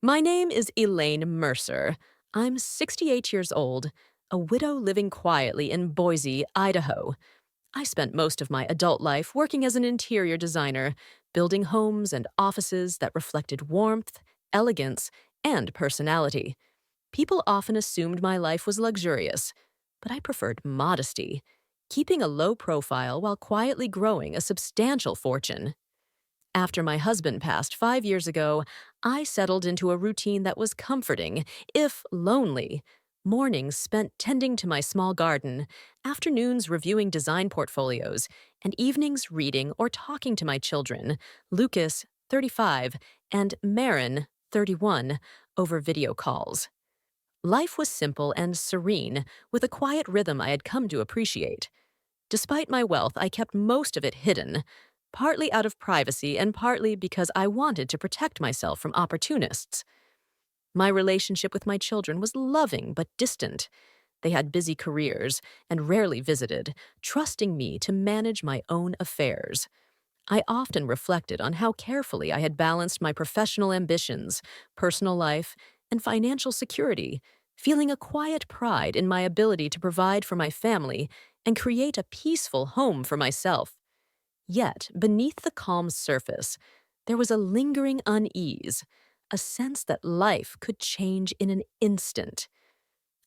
My name is Elaine Mercer. I'm 68 years old, a widow living quietly in Boise, Idaho. I spent most of my adult life working as an interior designer, building homes and offices that reflected warmth, elegance, and personality. People often assumed my life was luxurious, but I preferred modesty, keeping a low profile while quietly growing a substantial fortune. After my husband passed 5 years ago, I settled into a routine that was comforting, if lonely. Mornings spent tending to my small garden, afternoons reviewing design portfolios, and evenings reading or talking to my children, Lucas, 35, and Marin, 31, over video calls. Life was simple and serene, with a quiet rhythm I had come to appreciate. Despite my wealth, I kept most of it hidden, partly out of privacy and partly because I wanted to protect myself from opportunists. My relationship with my children was loving but distant. They had busy careers and rarely visited, trusting me to manage my own affairs. I often reflected on how carefully I had balanced my professional ambitions, personal life, and financial security, feeling a quiet pride in my ability to provide for my family and create a peaceful home for myself. Yet, beneath the calm surface, there was a lingering unease, a sense that life could change in an instant.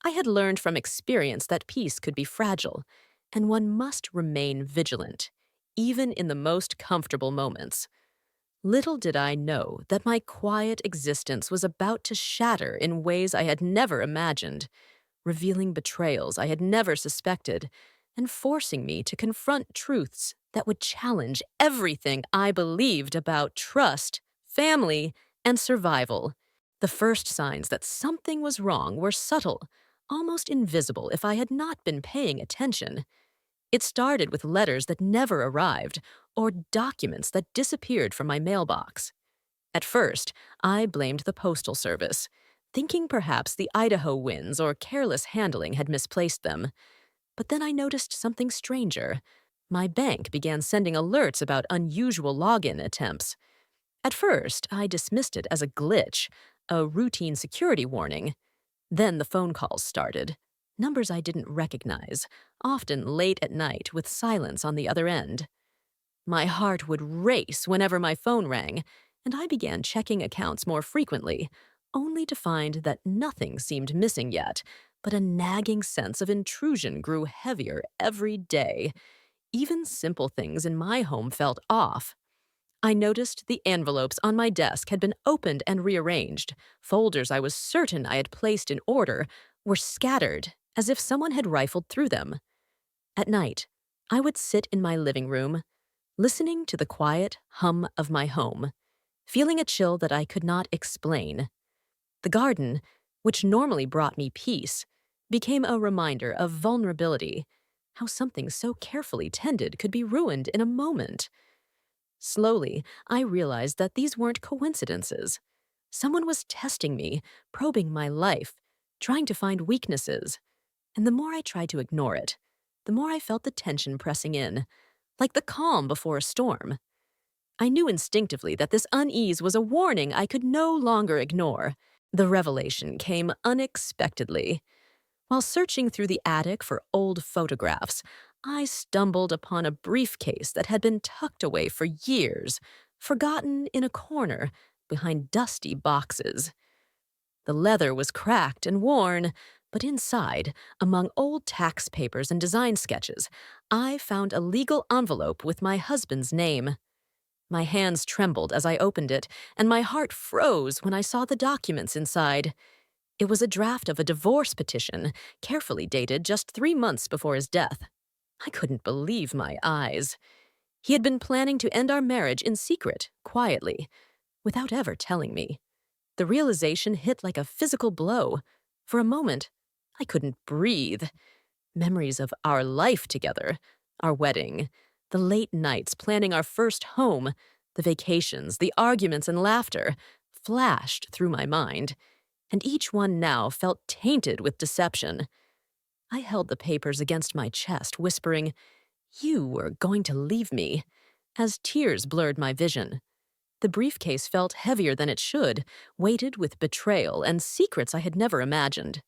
I had learned from experience that peace could be fragile, and one must remain vigilant, even in the most comfortable moments. Little did I know that my quiet existence was about to shatter in ways I had never imagined, revealing betrayals I had never suspected, and forcing me to confront truths that would challenge everything I believed about trust, family, and survival. The first signs that something was wrong were subtle, almost invisible if I had not been paying attention. It started with letters that never arrived, or documents that disappeared from my mailbox. At first, I blamed the Postal Service, thinking perhaps the Idaho winds or careless handling had misplaced them. But then I noticed something stranger. My bank began sending alerts about unusual login attempts. At first, I dismissed it as a glitch, a routine security warning. Then the phone calls started. Numbers I didn't recognize, often late at night with silence on the other end. My heart would race whenever my phone rang, and I began checking accounts more frequently, only to find that nothing seemed missing yet, but a nagging sense of intrusion grew heavier every day. Even simple things in my home felt off. I noticed the envelopes on my desk had been opened and rearranged. Folders I was certain I had placed in order were scattered, as if someone had rifled through them. At night, I would sit in my living room, listening to the quiet hum of my home, feeling a chill that I could not explain. The garden, which normally brought me peace, became a reminder of vulnerability, how something so carefully tended could be ruined in a moment. Slowly, I realized that these weren't coincidences. Someone was testing me, probing my life, trying to find weaknesses. And the more I tried to ignore it, the more I felt the tension pressing in, like the calm before a storm. I knew instinctively that this unease was a warning I could no longer ignore. The revelation came unexpectedly. While searching through the attic for old photographs, I stumbled upon a briefcase that had been tucked away for years, forgotten in a corner behind dusty boxes. The leather was cracked and worn, but inside, among old tax papers and design sketches, I found a legal envelope with my husband's name. My hands trembled as I opened it, and my heart froze when I saw the documents inside. It was a draft of a divorce petition, carefully dated just 3 months before his death. I couldn't believe my eyes. He had been planning to end our marriage in secret, quietly, without ever telling me. The realization hit like a physical blow. For a moment, I couldn't breathe. Memories of our life together, our wedding, the late nights planning our first home, the vacations, the arguments and laughter, flashed through my mind, and each one now felt tainted with deception. I held the papers against my chest, whispering, "You were going to leave me," as tears blurred my vision. The briefcase felt heavier than it should, weighted with betrayal and secrets I had never imagined.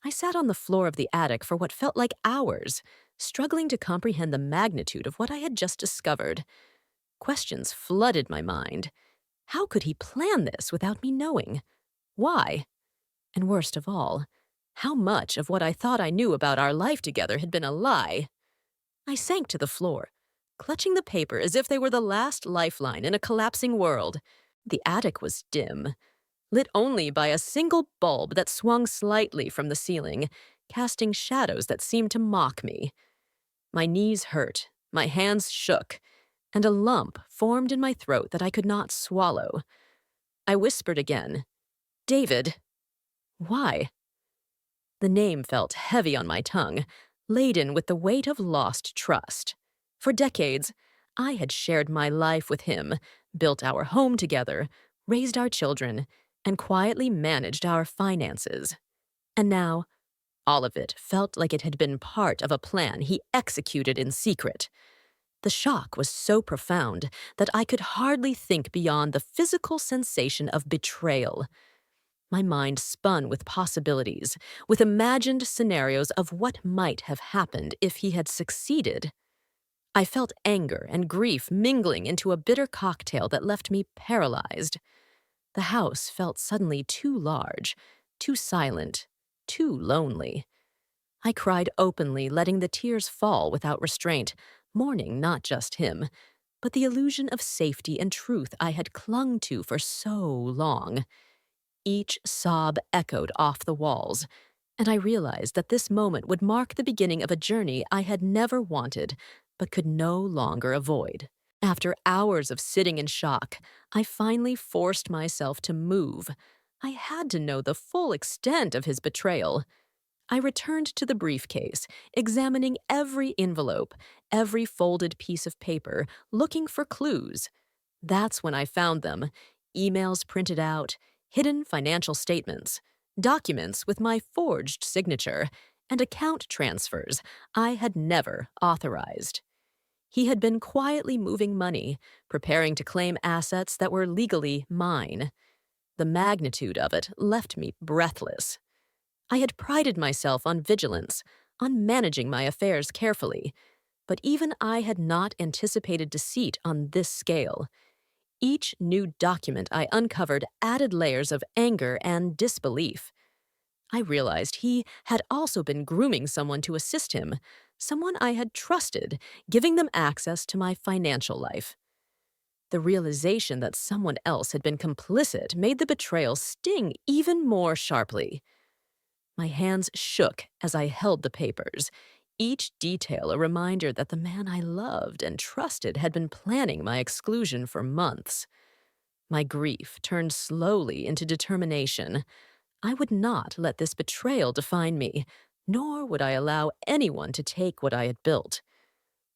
I sat on the floor of the attic for what felt like hours, struggling to comprehend the magnitude of what I had just discovered. Questions flooded my mind. How could he plan this without me knowing? Why? And worst of all, how much of what I thought I knew about our life together had been a lie? I sank to the floor, clutching the paper as if they were the last lifeline in a collapsing world. The attic was dim, lit only by a single bulb that swung slightly from the ceiling, casting shadows that seemed to mock me. My knees hurt, my hands shook, and a lump formed in my throat that I could not swallow. I whispered again, "David." Why? The name felt heavy on my tongue, laden with the weight of lost trust. For decades, I had shared my life with him, built our home together, raised our children, and quietly managed our finances. And now, all of it felt like it had been part of a plan he executed in secret. The shock was so profound that I could hardly think beyond the physical sensation of betrayal. My mind spun with possibilities, with imagined scenarios of what might have happened if he had succeeded. I felt anger and grief mingling into a bitter cocktail that left me paralyzed. The house felt suddenly too large, too silent, too lonely. I cried openly, letting the tears fall without restraint, mourning not just him, but the illusion of safety and truth I had clung to for so long. Each sob echoed off the walls, and I realized that this moment would mark the beginning of a journey I had never wanted, but could no longer avoid. After hours of sitting in shock, I finally forced myself to move. I had to know the full extent of his betrayal. I returned to the briefcase, examining every envelope, every folded piece of paper, looking for clues. That's when I found them: emails printed out, hidden financial statements, documents with my forged signature, and account transfers I had never authorized. He had been quietly moving money, preparing to claim assets that were legally mine. The magnitude of it left me breathless. I had prided myself on vigilance, on managing my affairs carefully, but even I had not anticipated deceit on this scale. Each new document I uncovered added layers of anger and disbelief. I realized he had also been grooming someone to assist him, someone I had trusted, giving them access to my financial life. The realization that someone else had been complicit made the betrayal sting even more sharply. My hands shook as I held the papers, each detail a reminder that the man I loved and trusted had been planning my exclusion for months. My grief turned slowly into determination. I would not let this betrayal define me, nor would I allow anyone to take what I had built.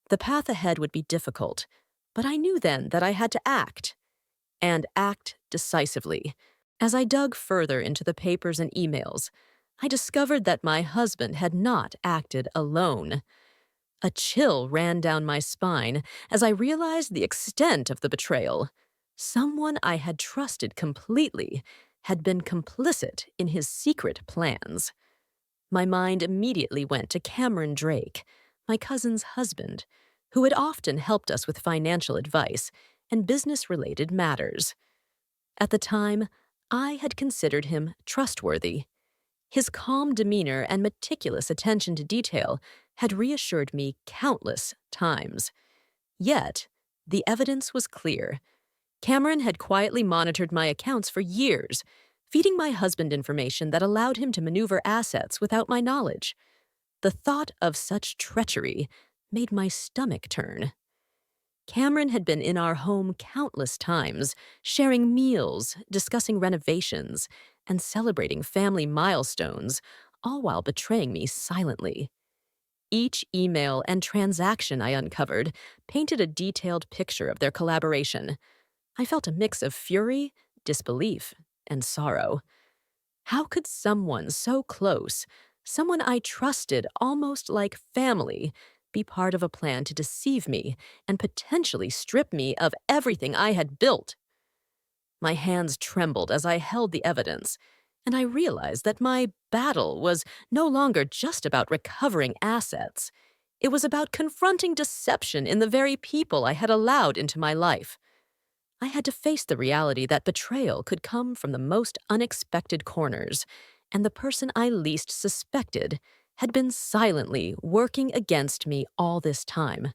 The path ahead would be difficult, but I knew then that I had to act, and act decisively. As I dug further into the papers and emails, I discovered that my husband had not acted alone. A chill ran down my spine as I realized the extent of the betrayal. Someone I had trusted completely had been complicit in his secret plans. My mind immediately went to Cameron Drake, my cousin's husband, who had often helped us with financial advice and business-related matters. At the time, I had considered him trustworthy. His calm demeanor and meticulous attention to detail had reassured me countless times. Yet, the evidence was clear. Cameron had quietly monitored my accounts for years, feeding my husband information that allowed him to maneuver assets without my knowledge. The thought of such treachery made my stomach turn. Cameron had been in our home countless times, sharing meals, discussing renovations, and celebrating family milestones, all while betraying me silently. Each email and transaction I uncovered painted a detailed picture of their collaboration. I felt a mix of fury, disbelief, and sorrow. How could someone so close, someone I trusted almost like family, be part of a plan to deceive me and potentially strip me of everything I had built? My hands trembled as I held the evidence, and I realized that my battle was no longer just about recovering assets. It was about confronting deception in the very people I had allowed into my life. I had to face the reality that betrayal could come from the most unexpected corners, and the person I least suspected had been silently working against me all this time.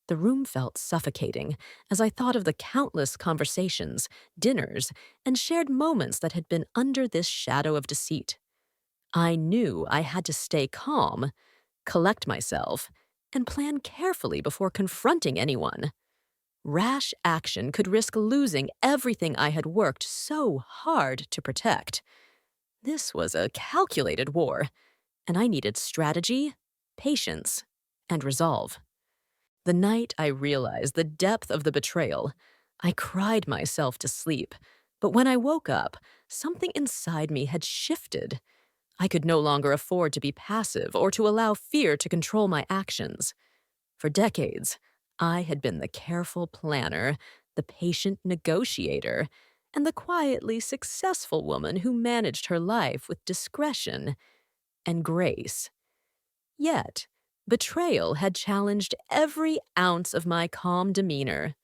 The room felt suffocating as I thought of the countless conversations, dinners, and shared moments that had been under this shadow of deceit. I knew I had to stay calm, collect myself, and plan carefully before confronting anyone. Rash action could risk losing everything I had worked so hard to protect. This was a calculated war, and I needed strategy, patience, and resolve. The night I realized the depth of the betrayal, I cried myself to sleep, but when I woke up, something inside me had shifted. I could no longer afford to be passive or to allow fear to control my actions. For decades, I had been the careful planner, the patient negotiator, and the quietly successful woman who managed her life with discretion and grace. Yet, betrayal had challenged every ounce of my calm demeanor.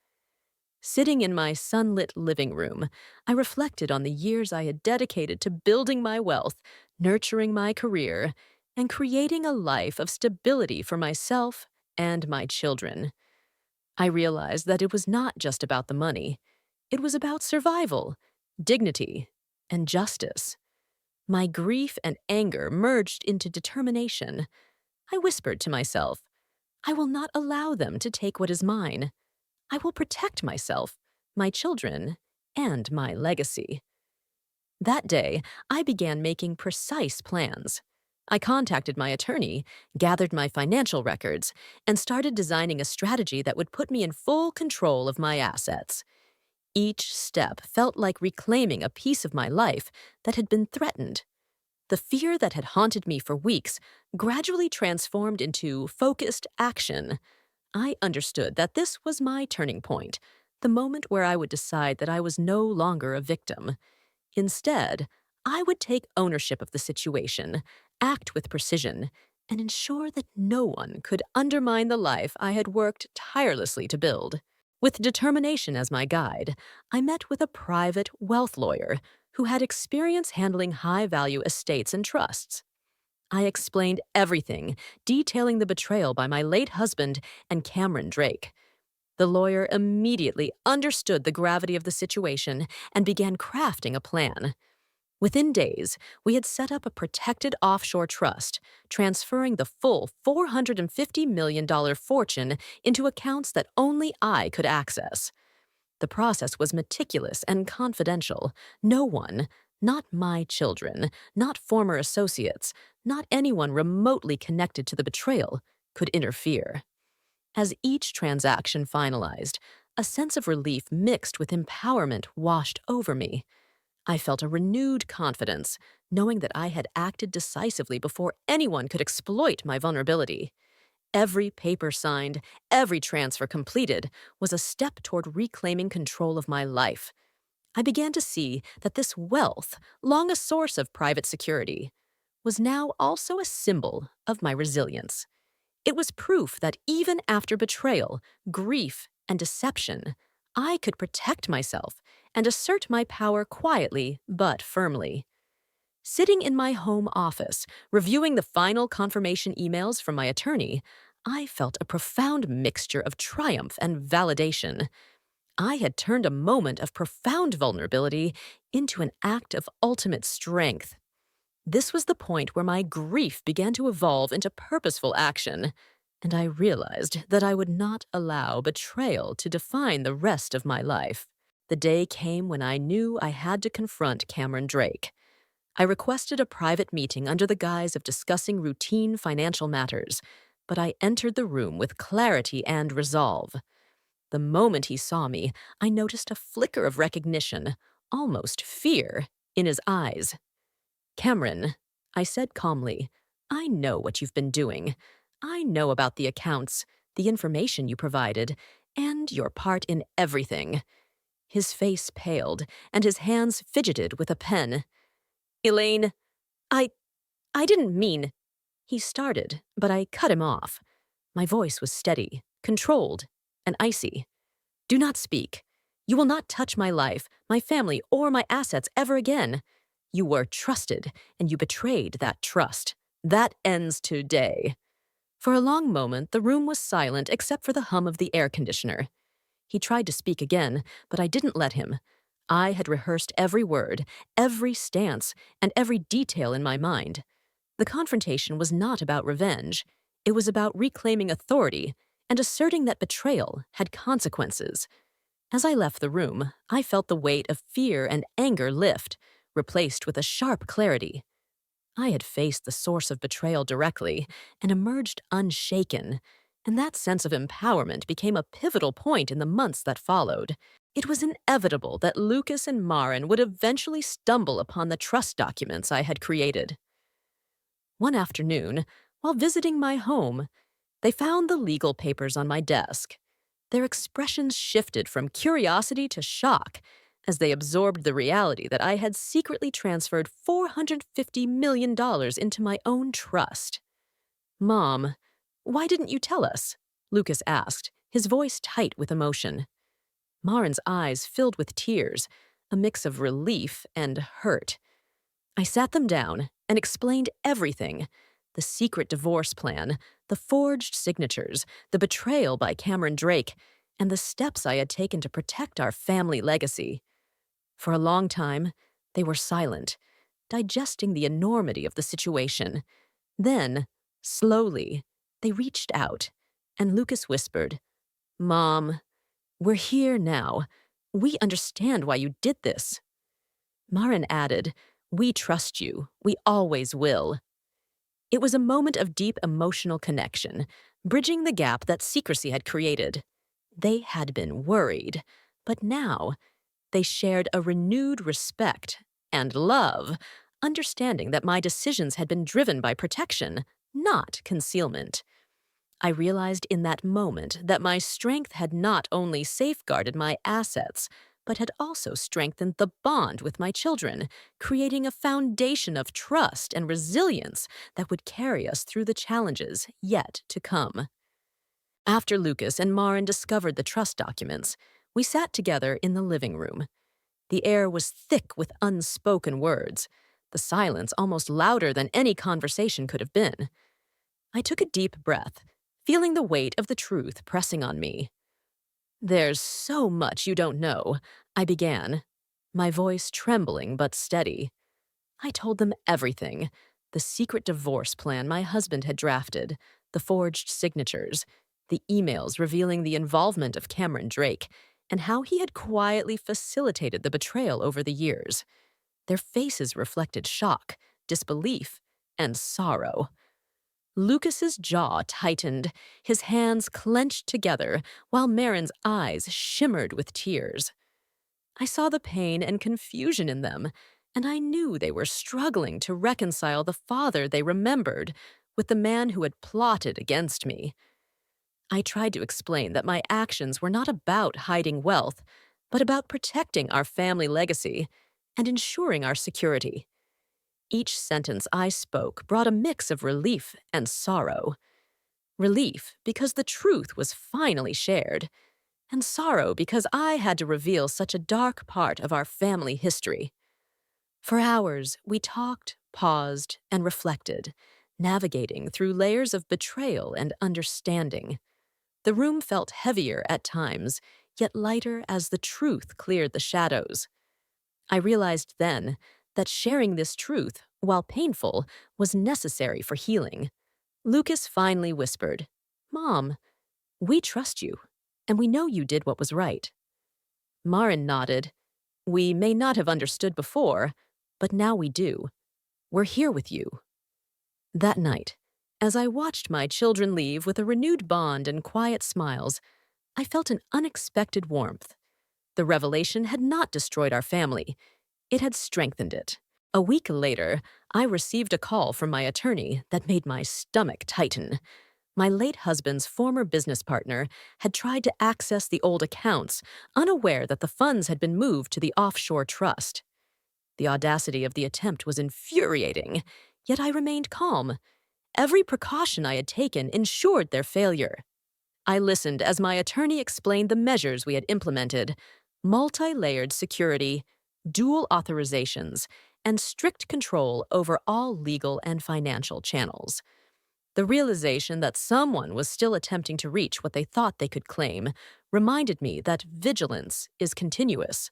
Sitting in my sunlit living room, I reflected on the years I had dedicated to building my wealth, nurturing my career, and creating a life of stability for myself and my children. I realized that it was not just about the money. It was about survival, dignity, and justice. My grief and anger merged into determination. I whispered to myself, I will not allow them to take what is mine. I will protect myself, my children, and my legacy. That day, I began making precise plans. I contacted my attorney, gathered my financial records, and started designing a strategy that would put me in full control of my assets. Each step felt like reclaiming a piece of my life that had been threatened. The fear that had haunted me for weeks gradually transformed into focused action. I understood that this was my turning point, the moment where I would decide that I was no longer a victim. Instead, I would take ownership of the situation, act with precision, and ensure that no one could undermine the life I had worked tirelessly to build. With determination as my guide, I met with a private wealth lawyer who had experience handling high-value estates and trusts. I explained everything, detailing the betrayal by my late husband and Cameron Drake. The lawyer immediately understood the gravity of the situation and began crafting a plan. Within days, we had set up a protected offshore trust, transferring the full $450 million fortune into accounts that only I could access. The process was meticulous and confidential. No one, not my children, not former associates, not anyone remotely connected to the betrayal, could interfere. As each transaction finalized, a sense of relief mixed with empowerment washed over me. I felt a renewed confidence, knowing that I had acted decisively before anyone could exploit my vulnerability. Every paper signed, every transfer completed, was a step toward reclaiming control of my life. I began to see that this wealth, long a source of private security, was now also a symbol of my resilience. It was proof that even after betrayal, grief, and deception, I could protect myself and assert my power quietly but firmly. Sitting in my home office, reviewing the final confirmation emails from my attorney, I felt a profound mixture of triumph and validation. I had turned a moment of profound vulnerability into an act of ultimate strength. This was the point where my grief began to evolve into purposeful action, and I realized that I would not allow betrayal to define the rest of my life. The day came when I knew I had to confront Cameron Drake. I requested a private meeting under the guise of discussing routine financial matters, but I entered the room with clarity and resolve. The moment he saw me, I noticed a flicker of recognition, almost fear, in his eyes. Cameron, I said calmly, I know what you've been doing. I know about the accounts, the information you provided, and your part in everything. His face paled, and his hands fidgeted with a pen. Elaine, I I didn't mean. He started, but I cut him off. My voice was steady, controlled, and icy. Do not speak. You will not touch my life, my family, or my assets ever again. You were trusted, and you betrayed that trust. That ends today. For a long moment, the room was silent except for the hum of the air conditioner. He tried to speak again, but I didn't let him. I had rehearsed every word, every stance, and every detail in my mind. The confrontation was not about revenge. It was about reclaiming authority and asserting that betrayal had consequences. As I left the room, I felt the weight of fear and anger lift, replaced with a sharp clarity. I had faced the source of betrayal directly and emerged unshaken, and that sense of empowerment became a pivotal point in the months that followed. It was inevitable that Lucas and Maren would eventually stumble upon the trust documents I had created. One afternoon, while visiting my home, they found the legal papers on my desk. Their expressions shifted from curiosity to shock as they absorbed the reality that I had secretly transferred $450 million into my own trust. Mom, why didn't you tell us? Lucas asked, his voice tight with emotion. Maren's eyes filled with tears, a mix of relief and hurt. I sat them down and explained everything: the secret divorce plan, the forged signatures, the betrayal by Cameron Drake, and the steps I had taken to protect our family legacy. For a long time, they were silent, digesting the enormity of the situation. Then, slowly, they reached out, and Lucas whispered, Mom, we're here now. We understand why you did this. Maren added, We trust you. We always will. It was a moment of deep emotional connection, bridging the gap that secrecy had created. They had been worried, but now they shared a renewed respect and love, understanding that my decisions had been driven by protection, not concealment. I realized in that moment that my strength had not only safeguarded my assets, but had also strengthened the bond with my children, creating a foundation of trust and resilience that would carry us through the challenges yet to come. After Lucas and Maren discovered the trust documents, we sat together in the living room. The air was thick with unspoken words, the silence almost louder than any conversation could have been. I took a deep breath, feeling the weight of the truth pressing on me. There's so much you don't know, I began, my voice trembling but steady. I told them everything: the secret divorce plan my husband had drafted, the forged signatures, the emails revealing the involvement of Cameron Drake, and how he had quietly facilitated the betrayal over the years. Their faces reflected shock, disbelief, and sorrow. Lucas's jaw tightened, his hands clenched together, while Maren's eyes shimmered with tears. I saw the pain and confusion in them, and I knew they were struggling to reconcile the father they remembered with the man who had plotted against me. I tried to explain that my actions were not about hiding wealth, but about protecting our family legacy and ensuring our security. Each sentence I spoke brought a mix of relief and sorrow. Relief because the truth was finally shared, and sorrow because I had to reveal such a dark part of our family history. For hours, we talked, paused, and reflected, navigating through layers of betrayal and understanding. The room felt heavier at times, yet lighter as the truth cleared the shadows. I realized then that sharing this truth, while painful, was necessary for healing. Lucas finally whispered, Mom, we trust you, and we know you did what was right. Maren nodded. We may not have understood before, but now we do. We're here with you. That night, as I watched my children leave with a renewed bond and quiet smiles, I felt an unexpected warmth. The revelation had not destroyed our family. It had strengthened it. A week later, I received a call from my attorney that made my stomach tighten. My late husband's former business partner had tried to access the old accounts, unaware that the funds had been moved to the offshore trust. The audacity of the attempt was infuriating, yet I remained calm. Every precaution I had taken ensured their failure. I listened as my attorney explained the measures we had implemented: multi-layered security, dual authorizations, and strict control over all legal and financial channels. The realization that someone was still attempting to reach what they thought they could claim reminded me that vigilance is continuous.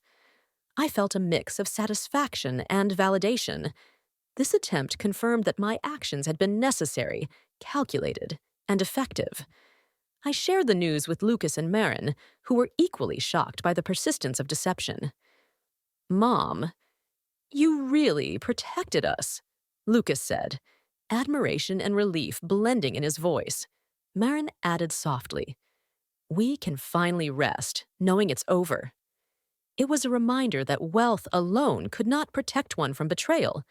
I felt a mix of satisfaction and validation. This attempt confirmed that my actions had been necessary, calculated, and effective. I shared the news with Lucas and Marin, who were equally shocked by the persistence of deception. "Mom, you really protected us," Lucas said, admiration and relief blending in his voice. Marin added softly, "We can finally rest, knowing it's over." It was a reminder that wealth alone could not protect one from betrayal,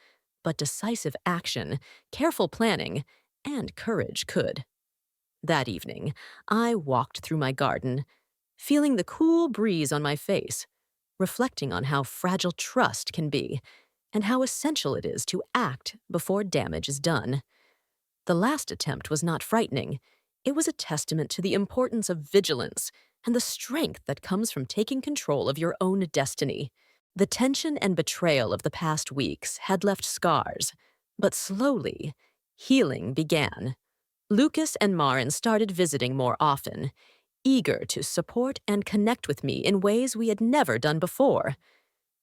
but decisive action, careful planning, and courage could. That evening, I walked through my garden, feeling the cool breeze on my face, reflecting on how fragile trust can be and how essential it is to act before damage is done. The last attempt was not frightening. It was a testament to the importance of vigilance and the strength that comes from taking control of your own destiny. The tension and betrayal of the past weeks had left scars, but slowly, healing began. Lucas and Marin started visiting more often, eager to support and connect with me in ways we had never done before.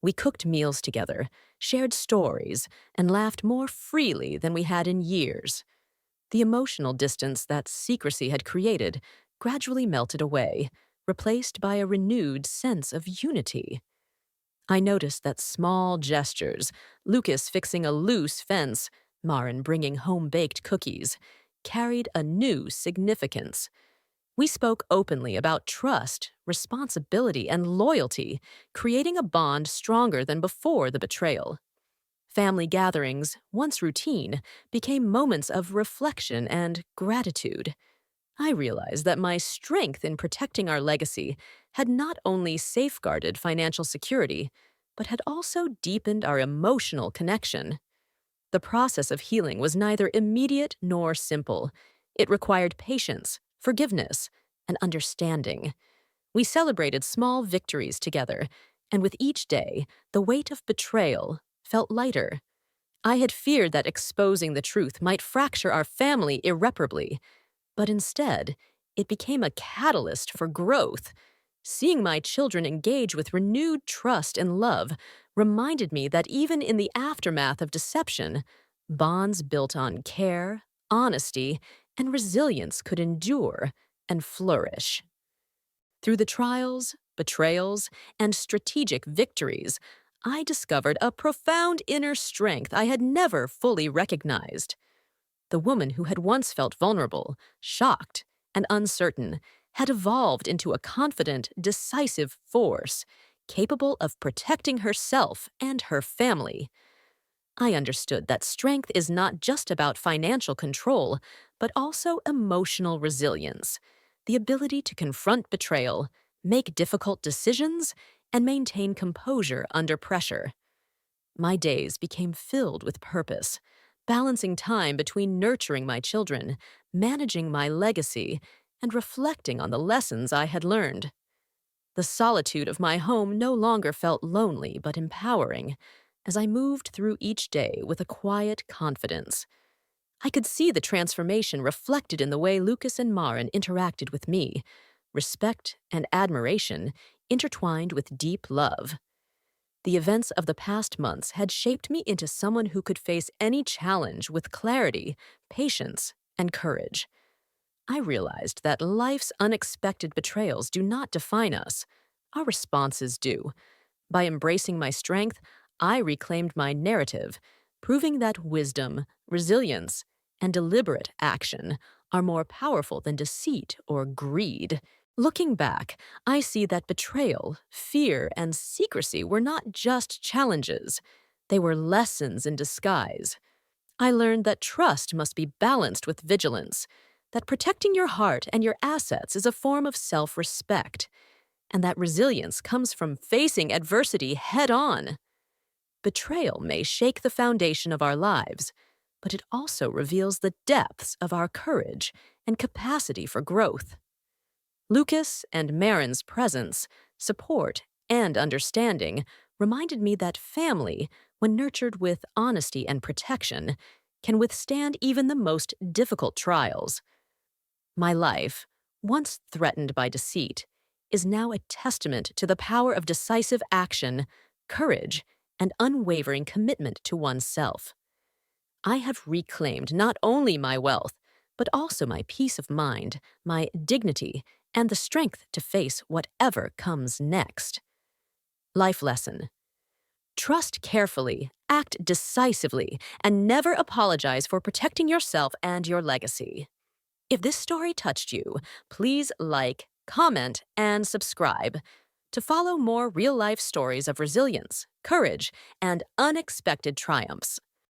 We cooked meals together, shared stories, and laughed more freely than we had in years. The emotional distance that secrecy had created gradually melted away, replaced by a renewed sense of unity. I noticed that small gestures, Lucas fixing a loose fence, Marin bringing home-baked cookies, carried a new significance. We spoke openly about trust, responsibility, and loyalty, creating a bond stronger than before the betrayal. Family gatherings, once routine, became moments of reflection and gratitude. I realized that my strength in protecting our legacy had not only safeguarded financial security, but had also deepened our emotional connection. The process of healing was neither immediate nor simple. It required patience, forgiveness, and understanding. We celebrated small victories together, and with each day, the weight of betrayal felt lighter. I had feared that exposing the truth might fracture our family irreparably, but instead, it became a catalyst for growth. Seeing my children engage with renewed trust and love reminded me that even in the aftermath of deception, bonds built on care, honesty, and resilience could endure and flourish. Through the trials, betrayals, and strategic victories, I discovered a profound inner strength I had never fully recognized. The woman who had once felt vulnerable, shocked, and uncertain had evolved into a confident, decisive force, capable of protecting herself and her family. I understood that strength is not just about financial control, but also emotional resilience, the ability to confront betrayal, make difficult decisions, and maintain composure under pressure. My days became filled with purpose, balancing time between nurturing my children, managing my legacy, and reflecting on the lessons I had learned. The solitude of my home no longer felt lonely but empowering, as I moved through each day with a quiet confidence. I could see the transformation reflected in the way Lucas and Marin interacted with me, respect and admiration intertwined with deep love. The events of the past months had shaped me into someone who could face any challenge with clarity, patience, and courage. I realized that life's unexpected betrayals do not define us. Our responses do. By embracing my strength, I reclaimed my narrative, proving that wisdom, resilience, and deliberate action are more powerful than deceit or greed. Looking back, I see that betrayal, fear, and secrecy were not just challenges. They were lessons in disguise. I learned that trust must be balanced with vigilance, that protecting your heart and your assets is a form of self-respect, and that resilience comes from facing adversity head-on. Betrayal may shake the foundation of our lives, but it also reveals the depths of our courage and capacity for growth. Lucas and Marin's presence, support, and understanding reminded me that family, when nurtured with honesty and protection, can withstand even the most difficult trials. My life, once threatened by deceit, is now a testament to the power of decisive action, courage, and unwavering commitment to oneself. I have reclaimed not only my wealth, but also my peace of mind, my dignity, and the strength to face whatever comes next. Life lesson: trust carefully, act decisively, and never apologize for protecting yourself and your legacy. If this story touched you, please like, comment, and subscribe to follow more real-life stories of resilience, courage, and unexpected triumphs.